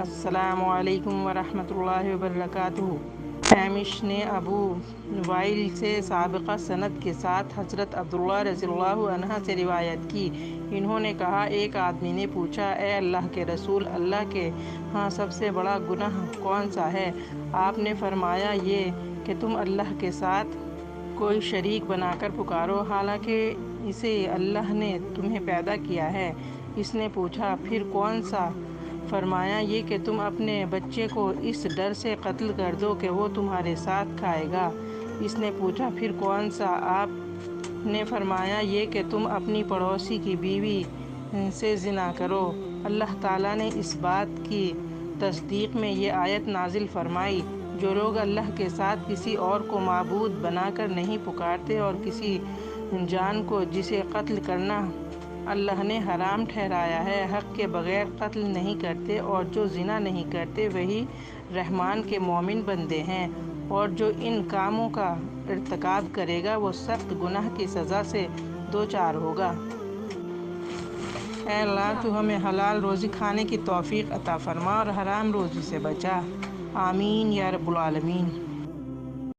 السلام علیکم ورحمۃ اللہ وبرکاتہ۔ ہیمش نے ابو وائل سے سابقہ سند کے ساتھ حضرت عبداللہ رضی اللہ عنہ سے روایت کی۔ انہوں نے کہا، ایک آدمی نے پوچھا، اے اللہ کے رسول، اللہ کے ہاں سب سے بڑا گناہ کون سا ہے؟ آپ نے فرمایا، یہ کہ تم اللہ کے ساتھ کوئی شریک بنا کر پکارو، حالانکہ اسے اللہ نے تمہیں پیدا کیا ہے۔ اس نے پوچھا، پھر کون سا؟ فرمایا، یہ کہ تم اپنے بچے کو اس ڈر سے قتل کر دو کہ وہ تمہارے ساتھ کھائے گا۔ اس نے پوچھا، پھر کون سا؟ آپ نے فرمایا، یہ کہ تم اپنی پڑوسی کی بیوی سے زنا کرو۔ اللہ تعالیٰ نے اس بات کی تصدیق میں یہ آیت نازل فرمائی، جو لوگ اللہ کے ساتھ کسی اور کو معبود بنا کر نہیں پکارتے اور کسی جان کو جسے قتل کرنا اللہ نے حرام ٹھہرایا ہے، حق کے بغیر قتل نہیں کرتے، اور جو زنا نہیں کرتے، وہی رحمان کے مومن بندے ہیں، اور جو ان کاموں کا ارتکاب کرے گا وہ سخت گناہ کی سزا سے دوچار ہوگا۔ اے اللہ، تو ہمیں حلال روزی کھانے کی توفیق عطا فرما اور حرام روزی سے بچا۔ آمین یا رب العالمین۔